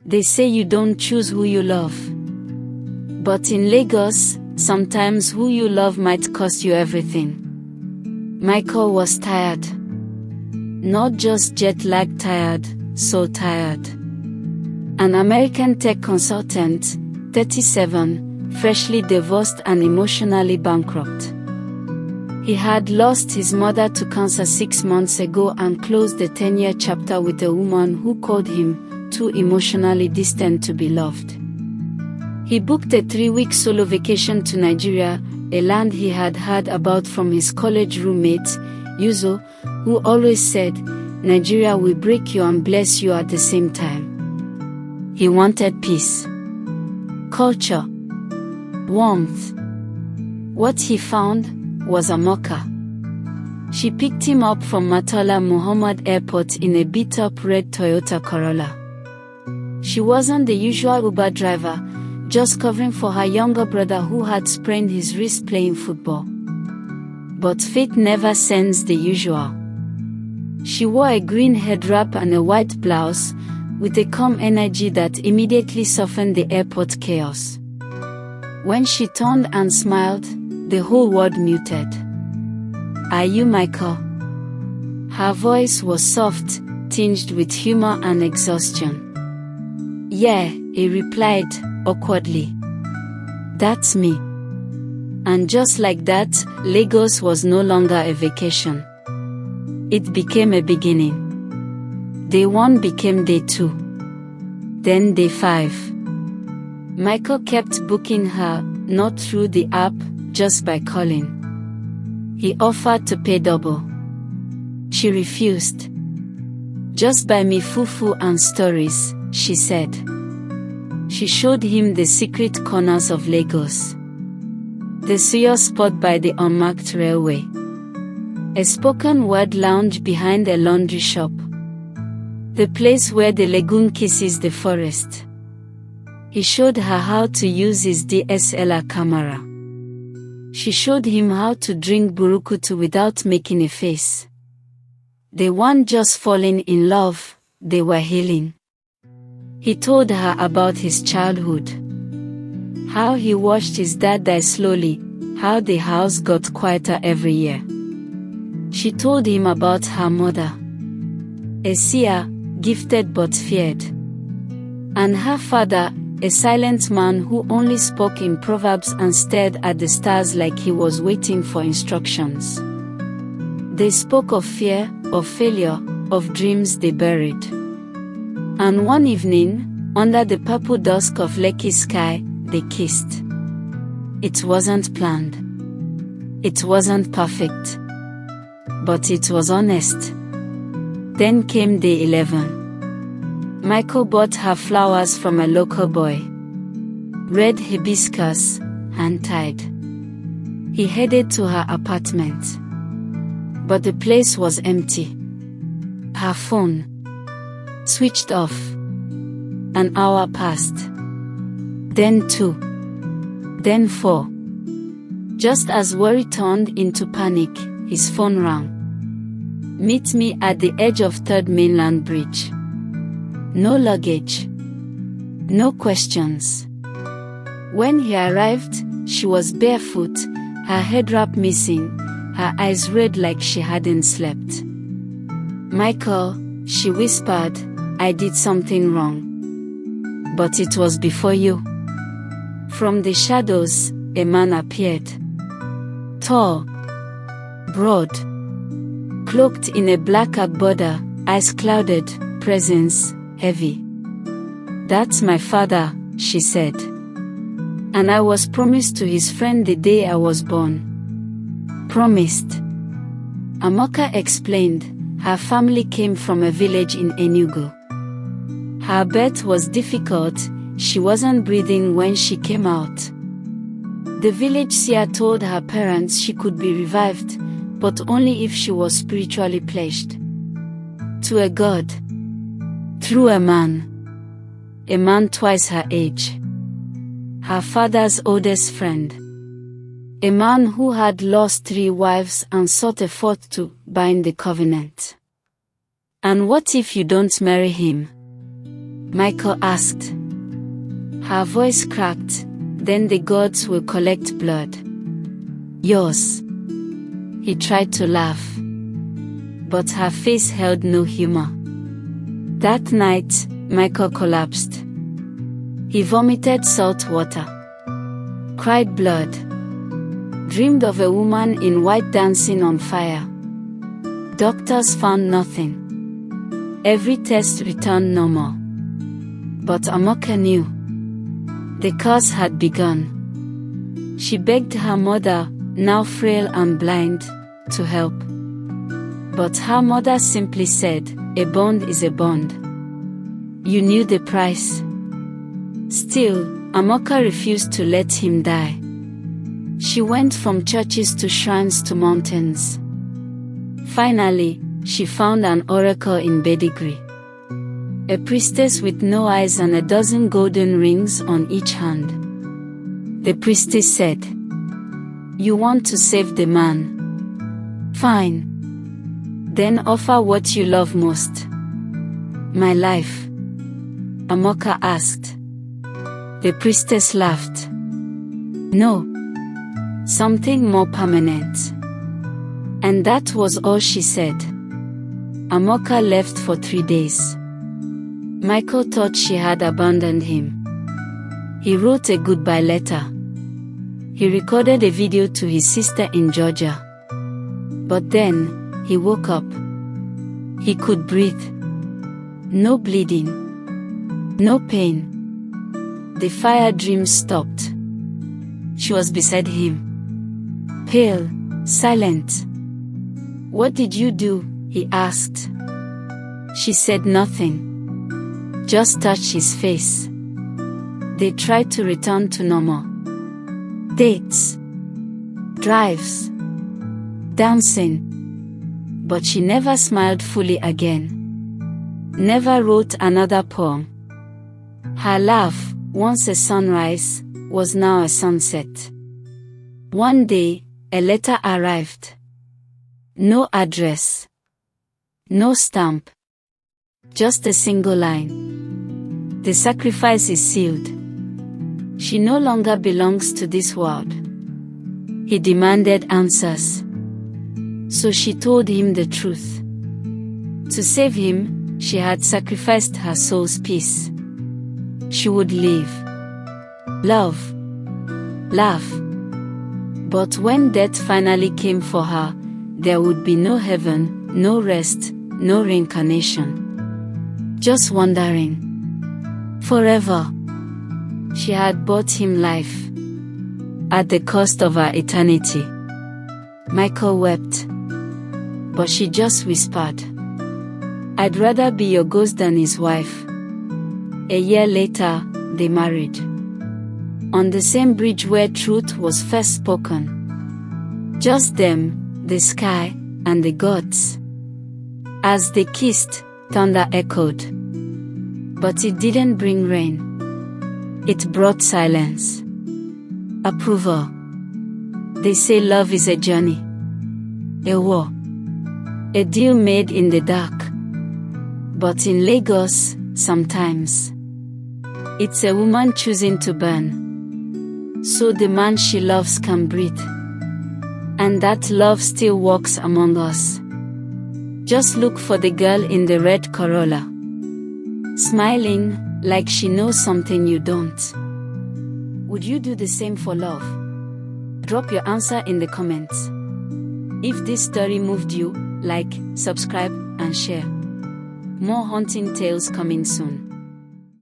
They say you don't choose who you love. But in Lagos, sometimes who you love might cost you everything. Michael was tired. Not just jet-lag tired, so tired. An American tech consultant, 37, freshly divorced and emotionally bankrupt. He had lost his mother to cancer 6 months ago and closed the 10-year chapter with a woman who called him too emotionally distant to be loved. He booked a 3-week solo vacation to Nigeria, a land he had heard about from his college roommate, Yuzo, who always said, "Nigeria will break you and bless you at the same time." He wanted peace, culture, warmth. What he found was Amoka. She picked him up from Murtala Muhammad Airport in a beat-up red Toyota Corolla. She wasn't the usual Uber driver, just covering for her younger brother who had sprained his wrist playing football. But fate never sends the usual. She wore a green head wrap and a white blouse, with a calm energy that immediately softened the airport chaos. When she turned and smiled, the whole world muted. "Are you Michael?" Her voice was soft, tinged with humor and exhaustion. "Yeah," he replied, awkwardly. "That's me." And just like that, Lagos was no longer a vacation. It became a beginning. Day 1 became day 2. Then day 5. Michael kept booking her, not through the app, just by calling. He offered to pay double. She refused. "Just buy me fufu and stories," she said. She showed him the secret corners of Lagos. The Suyo spot by the unmarked railway. A spoken word lounge behind a laundry shop. The place where the lagoon kisses the forest. He showed her how to use his DSLR camera. She showed him how to drink burukutu without making a face. They weren't just falling in love, they were healing. He told her about his childhood. How he watched his dad die slowly, how the house got quieter every year. She told him about her mother. A seer, gifted but feared. And her father, a silent man who only spoke in proverbs and stared at the stars like he was waiting for instructions. They spoke of fear, of failure, of dreams they buried. And one evening, under the purple dusk of Lekki's sky, they kissed. It wasn't planned. It wasn't perfect. But it was honest. Then came day 11. Michael bought her flowers from a local boy. Red hibiscus, hand-tied. He headed to her apartment. But the place was empty. Her phone switched off. An hour passed. Then 2. Then 4. Just as worry turned into panic, his phone rang. "Meet me at the edge of 3rd Mainland Bridge." No luggage. No questions. When he arrived, she was barefoot, her head wrap missing, her eyes red like she hadn't slept. "Michael," she whispered, "I did something wrong. But it was before you." From the shadows, a man appeared. Tall, broad, cloaked in a black agbada, eyes clouded, presence heavy. "That's my father," she said. "And I was promised to his friend the day I was born." Promised. Amoka explained, her family came from a village in Enugu. Her birth was difficult, she wasn't breathing when she came out. The village seer told her parents she could be revived, but only if she was spiritually pledged to a god, through a man twice her age, her father's oldest friend, a man who had lost 3 wives and sought a 4th to bind the covenant. "And what if you don't marry him?" Michael asked. Her voice cracked. Then the gods will collect blood. Yours. He tried to laugh, but her face held no humor. That night, Michael collapsed. He vomited salt water, cried blood, dreamed of a woman in white dancing on fire. Doctors found nothing. Every test returned normal. But Amoka knew. The curse had begun. She begged her mother, now frail and blind, to help. But her mother simply said, "A bond is a bond. You knew the price." Still, Amoka refused to let him die. She went from churches to shrines to mountains. Finally, she found an oracle in Bedigri. A priestess with no eyes and a dozen golden rings on each hand. The priestess said, "You want to save the man? Fine. Then offer what you love most." "My life?" Amoka asked. The priestess laughed. "No. Something more permanent." And that was all she said. Amoka left for 3 days. Michael thought she had abandoned him. He wrote a goodbye letter. He recorded a video to his sister in Georgia. But then, he woke up. He could breathe. No bleeding. No pain. The fire dream stopped. She was beside him. Pale, silent. "What did you do?" he asked. She said nothing. Just touched his face. They tried to return to normal. Dates. Drives. Dancing. But she never smiled fully again. Never wrote another poem. Her laugh, once a sunrise, was now a sunset. One day, a letter arrived. No address. No stamp. Just a single line. "The sacrifice is sealed. She no longer belongs to this world." He demanded answers. So she told him the truth. To save him, she had sacrificed her soul's peace. She would live, love, laugh. But when death finally came for her, there would be no heaven, no rest, no reincarnation. Just wandering. Forever. She had bought him life. At the cost of her eternity. Michael wept. But she just whispered, "I'd rather be your ghost than his wife." A year later, they married. On the same bridge where truth was first spoken. Just them, the sky, and the gods. As they kissed, thunder echoed. But it didn't bring rain. It brought silence. Approval. They say love is a journey. A war. A deal made in the dark. But in Lagos, sometimes, it's a woman choosing to burn. So the man she loves can breathe. And that love still walks among us. Just look for the girl in the red Corolla. Smiling, like she knows something you don't. Would you do the same for love? Drop your answer in the comments. If this story moved you, like, subscribe, and share. More haunting tales coming soon.